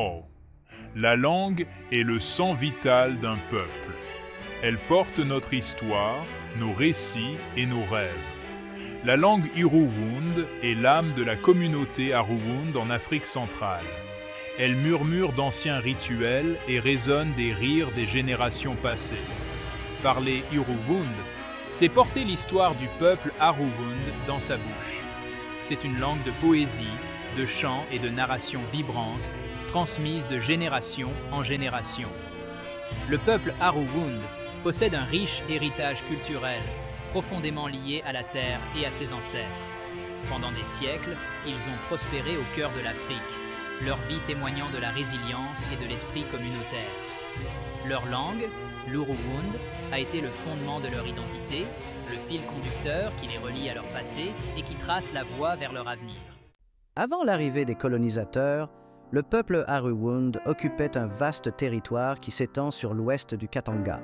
Oh, la langue est le sang vital d'un peuple. Elle porte notre histoire, nos récits et nos rêves. La langue Irouwound est l'âme de la communauté Arouwound en Afrique centrale. Elle murmure d'anciens rituels et résonne des rires des générations passées. Parler Irouwound, c'est porter l'histoire du peuple Arouwound dans sa bouche. C'est une langue de poésie, de chants et de narrations vibrantes, transmises de génération en génération. Le peuple Arouwound possède un riche héritage culturel, profondément lié à la terre et à ses ancêtres. Pendant des siècles, ils ont prospéré au cœur de l'Afrique, leur vie témoignant de la résilience et de l'esprit communautaire. Leur langue, l'Uruwund, a été le fondement de leur identité, le fil conducteur qui les relie à leur passé et qui trace la voie vers leur avenir. Avant l'arrivée des colonisateurs, le peuple Arouwound occupait un vaste territoire qui s'étend sur l'ouest du Katanga,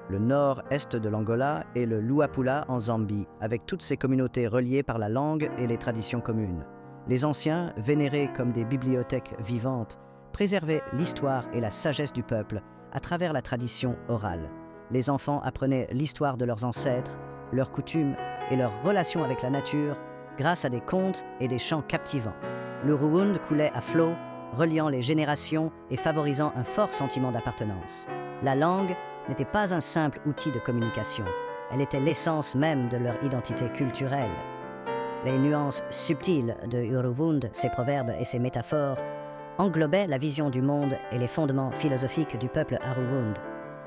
le nord-est de l'Angola et le Luapula en Zambie, avec toutes ces communautés reliées par la langue et les traditions communes. Les anciens, vénérés comme des bibliothèques vivantes, préservaient l'histoire et la sagesse du peuple à travers la tradition orale. Les enfants apprenaient l'histoire de leurs ancêtres, leurs coutumes et leurs relations avec la nature grâce à des contes et des chants captivants. L'Uruwund coulait à flot, reliant les générations et favorisant un fort sentiment d'appartenance. La langue n'était pas un simple outil de communication, elle était l'essence même de leur identité culturelle. Les nuances subtiles de Uruwund, ses proverbes et ses métaphores, englobaient la vision du monde et les fondements philosophiques du peuple Arouwound.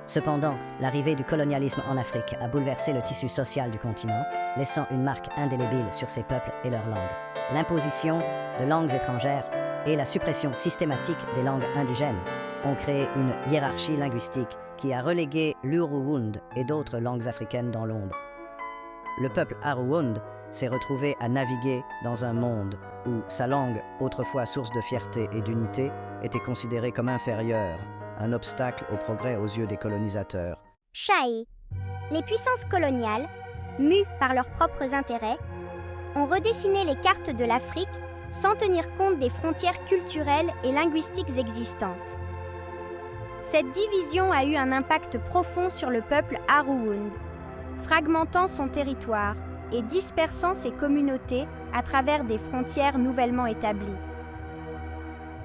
Cependant, l'arrivée du colonialisme en Afrique a bouleversé le tissu social du continent, laissant une marque indélébile sur ces peuples et leurs langues. L'imposition de langues étrangères et la suppression systématique des langues indigènes ont créé une hiérarchie linguistique qui a relégué l'Uruwund et d'autres langues africaines dans l'ombre. Le peuple Arouwound s'est retrouvé à naviguer dans un monde où sa langue, autrefois source de fierté et d'unité, était considérée comme inférieure, un obstacle au progrès aux yeux des colonisateurs. Shahi. Les puissances coloniales, mues par leurs propres intérêts, ont redessiné les cartes de l'Afrique sans tenir compte des frontières culturelles et linguistiques existantes. Cette division a eu un impact profond sur le peuple Arouwound, fragmentant son territoire et dispersant ses communautés à travers des frontières nouvellement établies.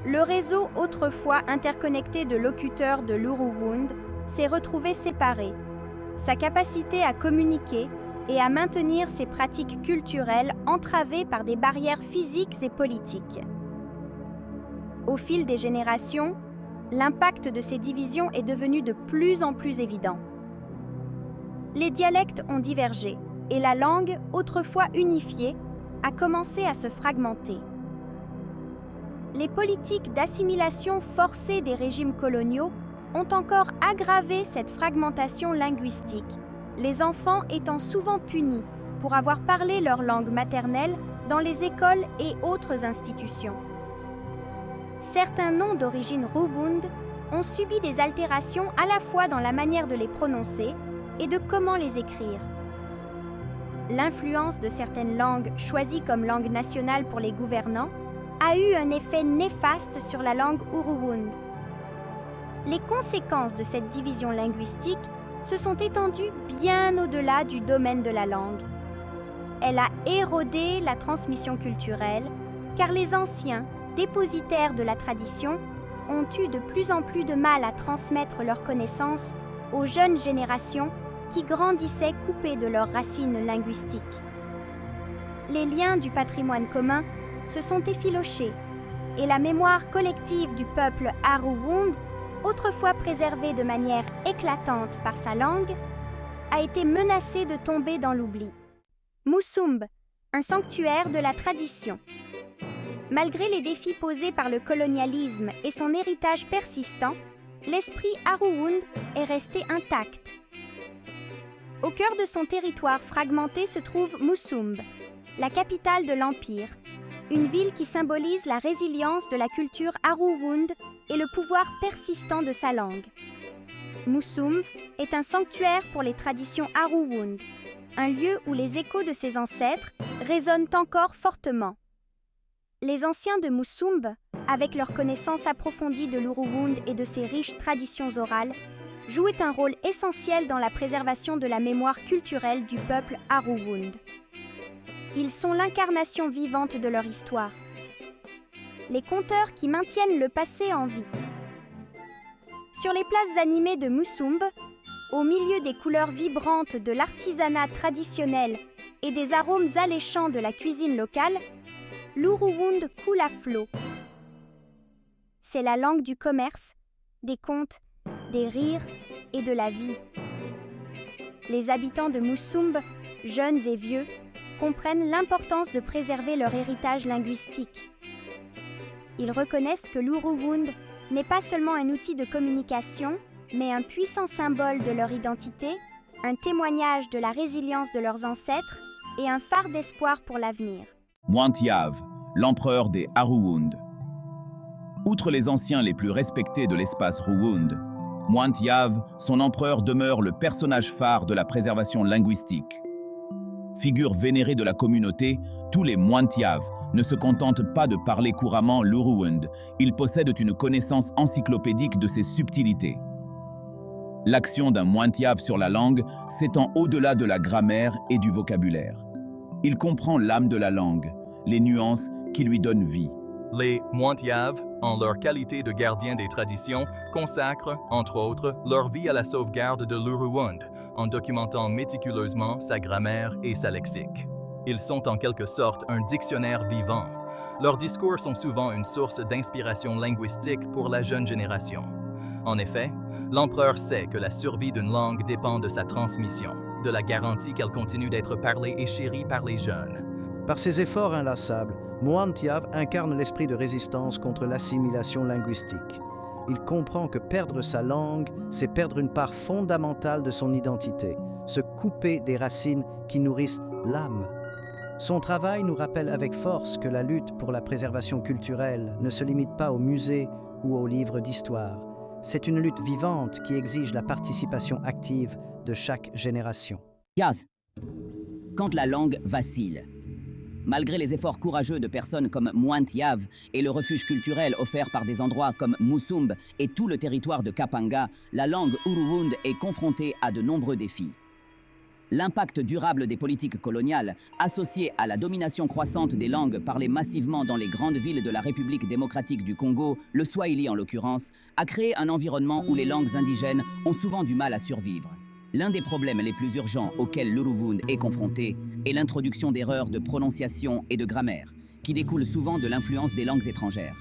Le réseau autrefois interconnecté de locuteurs de l'Uruwund s'est retrouvé séparé. Sa capacité à communiquer et à maintenir ses pratiques culturelles entravées par des barrières physiques et politiques. Au fil des générations, l'impact de ces divisions est devenu de plus en plus évident. Les dialectes ont divergé et la langue, autrefois unifiée, a commencé à se fragmenter. Les politiques d'assimilation forcée des régimes coloniaux ont encore aggravé cette fragmentation linguistique, les enfants étant souvent punis pour avoir parlé leur langue maternelle dans les écoles et autres institutions. Certains noms d'origine Rouwound ont subi des altérations à la fois dans la manière de les prononcer et de comment les écrire. L'influence de certaines langues choisies comme langue nationale pour les gouvernants a eu un effet néfaste sur la langue Uruwund. Les conséquences de cette division linguistique se sont étendues bien au-delà du domaine de la langue. Elle a érodé la transmission culturelle, car les anciens, dépositaires de la tradition, ont eu de plus en plus de mal à transmettre leurs connaissances aux jeunes générations qui grandissaient coupées de leurs racines linguistiques. Les liens du patrimoine commun se sont effilochés et la mémoire collective du peuple Arouwound, autrefois préservée de manière éclatante par sa langue, a été menacée de tomber dans l'oubli. Moussoumb, un sanctuaire de la tradition. Malgré les défis posés par le colonialisme et son héritage persistant, l'esprit Arouwound est resté intact. Au cœur de son territoire fragmenté se trouve Moussoumb, la capitale de l'Empire, une ville qui symbolise la résilience de la culture Arouwound et le pouvoir persistant de sa langue. Moussoumb est un sanctuaire pour les traditions Arouwound, un lieu où les échos de ses ancêtres résonnent encore fortement. Les anciens de Musumb, avec leur connaissance approfondie de l'Uruwund et de ses riches traditions orales, jouent un rôle essentiel dans la préservation de la mémoire culturelle du peuple Aruwund. Ils sont l'incarnation vivante de leur histoire. Les conteurs qui maintiennent le passé en vie. Sur les places animées de Musumb, au milieu des couleurs vibrantes de l'artisanat traditionnel et des arômes alléchants de la cuisine locale, l'Uruwund coule à flot. C'est la langue du commerce, des contes, des rires et de la vie. Les habitants de Musumb, jeunes et vieux, comprennent l'importance de préserver leur héritage linguistique. Ils reconnaissent que l'Uruwund n'est pas seulement un outil de communication, mais un puissant symbole de leur identité, un témoignage de la résilience de leurs ancêtres et un phare d'espoir pour l'avenir. Muantiav, l'empereur des Aruwund. Outre les anciens les plus respectés de l'espace Ruwund, Muantiav, son empereur, demeure le personnage phare de la préservation linguistique. Figure vénérée de la communauté, tous les Muantiav ne se contentent pas de parler couramment l'Uruwund, ils possèdent une connaissance encyclopédique de ses subtilités. L'action d'un Muantiav sur la langue s'étend au-delà de la grammaire et du vocabulaire. Il comprend l'âme de la langue, les nuances qui lui donnent vie. Les Muantiav, en leur qualité de gardiens des traditions, consacrent, entre autres, leur vie à la sauvegarde de l'Uruwund, en documentant méticuleusement sa grammaire et sa lexique. Ils sont en quelque sorte un dictionnaire vivant. Leurs discours sont souvent une source d'inspiration linguistique pour la jeune génération. En effet, l'empereur sait que la survie d'une langue dépend de sa transmission, de la garantie qu'elle continue d'être parlée et chérie par les jeunes. Par ses efforts inlassables, Muantiav incarne l'esprit de résistance contre l'assimilation linguistique. Il comprend que perdre sa langue, c'est perdre une part fondamentale de son identité, se couper des racines qui nourrissent l'âme. Son travail nous rappelle avec force que la lutte pour la préservation culturelle ne se limite pas aux musées ou aux livres d'histoire. C'est une lutte vivante qui exige la participation active de chaque génération. Yaz, quand la langue vacille. Malgré les efforts courageux de personnes comme Muantiav et le refuge culturel offert par des endroits comme Musumb et tout le territoire de Kapanga, la langue Uruwund est confrontée à de nombreux défis. L'impact durable des politiques coloniales, associé à la domination croissante des langues parlées massivement dans les grandes villes de la République démocratique du Congo, le Swahili en l'occurrence, a créé un environnement où les langues indigènes ont souvent du mal à survivre. L'un des problèmes les plus urgents auxquels l'Uruwund est confronté est l'introduction d'erreurs de prononciation et de grammaire, qui découlent souvent de l'influence des langues étrangères.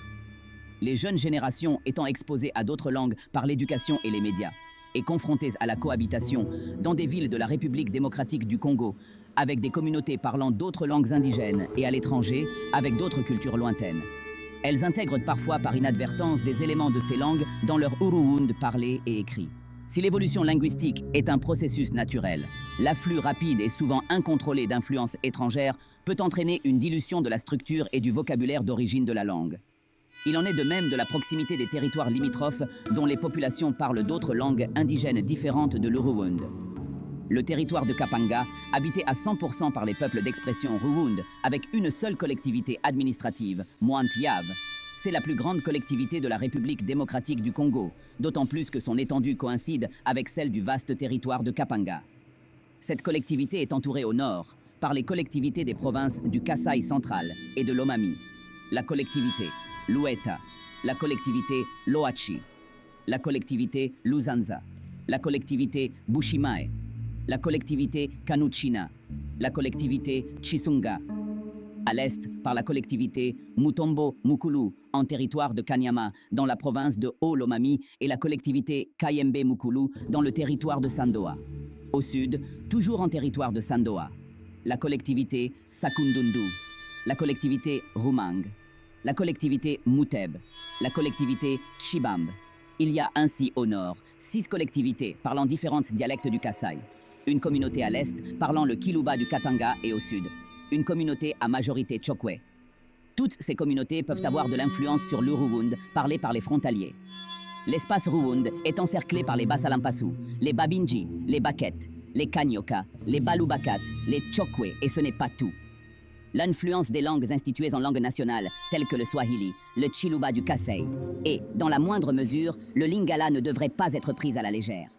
Les jeunes générations étant exposées à d'autres langues par l'éducation et les médias, et confrontées à la cohabitation dans des villes de la République démocratique du Congo, avec des communautés parlant d'autres langues indigènes et à l'étranger, avec d'autres cultures lointaines. Elles intègrent parfois par inadvertance des éléments de ces langues dans leur Uruwund parlé et écrit. Si l'évolution linguistique est un processus naturel, l'afflux rapide et souvent incontrôlé d'influences étrangères peut entraîner une dilution de la structure et du vocabulaire d'origine de la langue. Il en est de même de la proximité des territoires limitrophes dont les populations parlent d'autres langues indigènes différentes de l'Uruwund. Le territoire de Kapanga, habité à 100% par les peuples d'expression Ruwund, avec une seule collectivité administrative, Muantiav, c'est la plus grande collectivité de la République démocratique du Congo, d'autant plus que son étendue coïncide avec celle du vaste territoire de Kapanga. Cette collectivité est entourée au nord par les collectivités des provinces du Kasaï central et de l'Omami, la collectivité Lueta, la collectivité Loachi, la collectivité Luzanza, la collectivité Bushimae, la collectivité Kanuchina, la collectivité Chisunga, à l'est par la collectivité Mutombo Mukulu en territoire de Kanyama dans la province de Haut-Lomami et la collectivité Kayembe Mukulu dans le territoire de Sandoa. Au sud, toujours en territoire de Sandoa, la collectivité Sakundundu, la collectivité Rumang, la collectivité Muteb, la collectivité Tshibamb. Il y a ainsi au nord 6 collectivités parlant différents dialectes du Kasaï, une communauté à l'est parlant le Kiluba du Katanga et au sud, une communauté à majorité Chokwe. Toutes ces communautés peuvent avoir de l'influence sur l'Uruwund parlé par les frontaliers. L'espace Ruwund est encerclé par les Basalampasu, les Babinji, les Baket, les Kanyoka, les Balubakat, les Chokwe et ce n'est pas tout. l'influence des langues instituées en langue nationale, telles que le Swahili, le Chiluba du Kasai, et, dans la moindre mesure, le Lingala ne devrait pas être prise à la légère.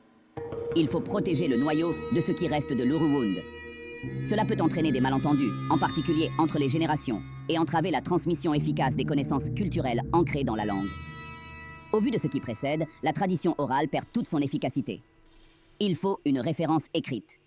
Il faut protéger le noyau de ce qui reste de l'Uruwund. Cela peut entraîner des malentendus, en particulier entre les générations, et entraver la transmission efficace des connaissances culturelles ancrées dans la langue. Au vu de ce qui précède, la tradition orale perd toute son efficacité. Il faut une référence écrite.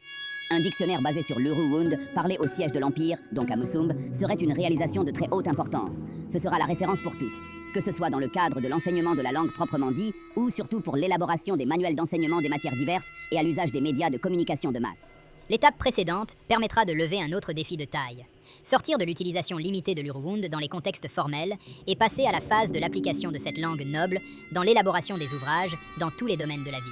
Un dictionnaire basé sur l'Uruwund, parlé au siège de l'Empire, donc à Musumb, serait une réalisation de très haute importance. Ce sera la référence pour tous, que ce soit dans le cadre de l'enseignement de la langue proprement dit, ou surtout pour l'élaboration des manuels d'enseignement des matières diverses et à l'usage des médias de communication de masse. L'étape précédente permettra de lever un autre défi de taille. Sortir de l'utilisation limitée de l'Uruwund dans les contextes formels et passer à la phase de l'application de cette langue noble dans l'élaboration des ouvrages dans tous les domaines de la vie.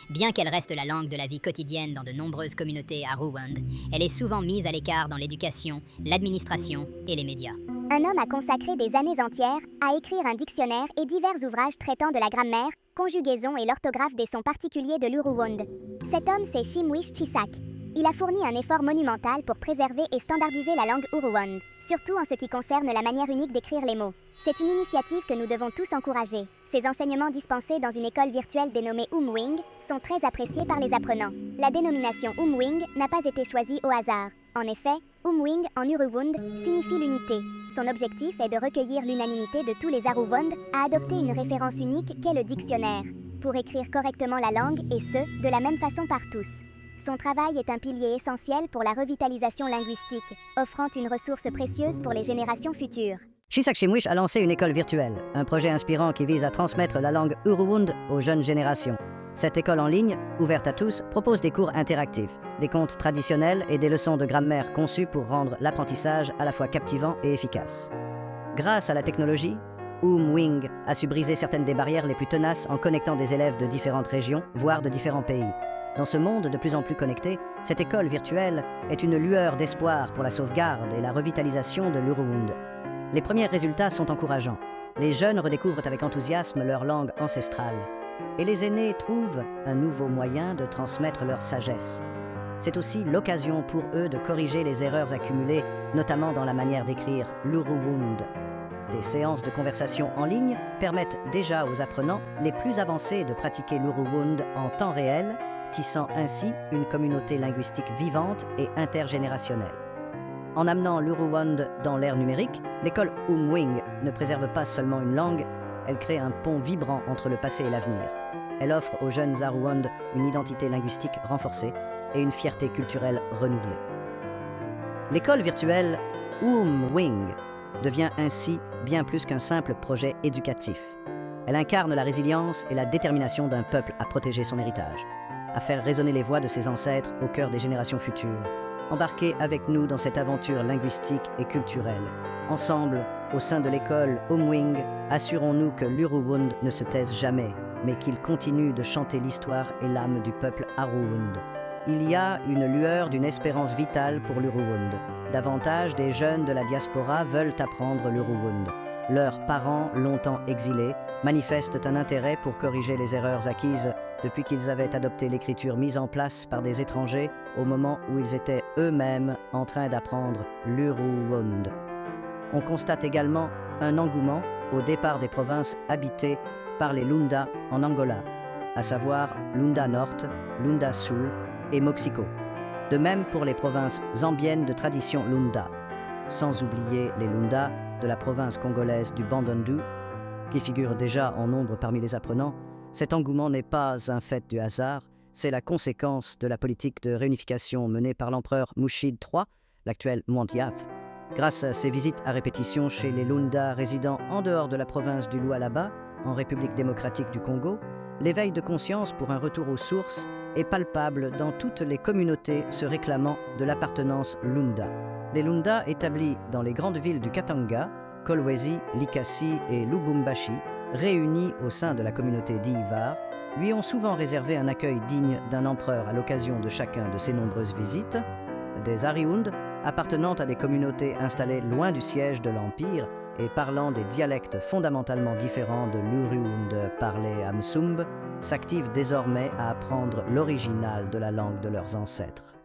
Bien qu'elle reste la langue de la vie quotidienne dans de nombreuses communautés Arhuwund, elle est souvent mise à l'écart dans l'éducation, l'administration et les médias. Un homme a consacré des années entières à écrire un dictionnaire et divers ouvrages traitant de la grammaire, conjugaison et l'orthographe des sons particuliers de l'Uruwund. Cet homme, c'est Shimwish Chisak. Il a fourni un effort monumental pour préserver et standardiser la langue Uruwund, surtout en ce qui concerne la manière unique d'écrire les mots. C'est une initiative que nous devons tous encourager. Ces enseignements dispensés dans une école virtuelle dénommée Umwing sont très appréciés par les apprenants. La dénomination Umwing n'a pas été choisie au hasard. En effet, Umwing en Uruwund signifie l'unité. Son objectif est de recueillir l'unanimité de tous les Aruwund à adopter une référence unique qu'est le dictionnaire, pour écrire correctement la langue et ce, de la même façon par tous. Son travail est un pilier essentiel pour la revitalisation linguistique, offrant une ressource précieuse pour les générations futures. Chisak Shimwish a lancé une école virtuelle, un projet inspirant qui vise à transmettre la langue Uruwund aux jeunes générations. Cette école en ligne, ouverte à tous, propose des cours interactifs, des contes traditionnels et des leçons de grammaire conçues pour rendre l'apprentissage à la fois captivant et efficace. Grâce à la technologie, Umwing a su briser certaines des barrières les plus tenaces en connectant des élèves de différentes régions, voire de différents pays. Dans ce monde de plus en plus connecté, cette école virtuelle est une lueur d'espoir pour la sauvegarde et la revitalisation de l'Uruwund. Les premiers résultats sont encourageants. Les jeunes redécouvrent avec enthousiasme leur langue ancestrale. Et les aînés trouvent un nouveau moyen de transmettre leur sagesse. C'est aussi l'occasion pour eux de corriger les erreurs accumulées, notamment dans la manière d'écrire l'Uruwund. Des séances de conversation en ligne permettent déjà aux apprenants les plus avancés de pratiquer l'Uruwund en temps réel, tissant ainsi une communauté linguistique vivante et intergénérationnelle. En amenant l'Uruwund dans l'ère numérique, l'école Umwing ne préserve pas seulement une langue, elle crée un pont vibrant entre le passé et l'avenir. Elle offre aux jeunes Aruwund une identité linguistique renforcée et une fierté culturelle renouvelée. L'école virtuelle Umwing devient ainsi bien plus qu'un simple projet éducatif. Elle incarne la résilience et la détermination d'un peuple à protéger son héritage, à faire résonner les voix de ses ancêtres au cœur des générations futures. Embarquez avec nous dans cette aventure linguistique et culturelle. Ensemble, au sein de l'école Umwing, assurons-nous que l'Uruwund ne se taise jamais, mais qu'il continue de chanter l'histoire et l'âme du peuple Aruwund. Il y a une lueur d'une espérance vitale pour l'Uruwund. Davantage des jeunes de la diaspora veulent apprendre l'Uruwund. Leurs parents, longtemps exilés, manifestent un intérêt pour corriger les erreurs acquises depuis qu'ils avaient adopté l'écriture mise en place par des étrangers au moment où ils étaient eux-mêmes en train d'apprendre l'Uruwund. On constate également un engouement au départ des provinces habitées par les Lunda en Angola, à savoir Lunda Norte, Lunda Sul et Moxico. De même pour les provinces zambiennes de tradition Lunda, sans oublier les Lunda de la province congolaise du Bandundu, qui figure déjà en nombre parmi les apprenants. Cet engouement n'est pas un fait du hasard, c'est la conséquence de la politique de réunification menée par l'empereur Mushid III, l'actuel Mwantyaf. Grâce à ses visites à répétition chez les Lunda résidant en dehors de la province du Lualaba, en République démocratique du Congo, l'éveil de conscience pour un retour aux sources est palpable dans toutes les communautés se réclamant de l'appartenance Lunda. Les Lunda établis dans les grandes villes du Katanga, Kolwezi, Likasi et Lubumbashi, réunis au sein de la communauté d'Ivar, lui ont souvent réservé un accueil digne d'un empereur à l'occasion de chacun de ses nombreuses visites. Des Ariwund, appartenant à des communautés installées loin du siège de l'Empire et parlant des dialectes fondamentalement différents de l'Uruwund parlé à Musumb, s'activent désormais à apprendre l'original de la langue de leurs ancêtres.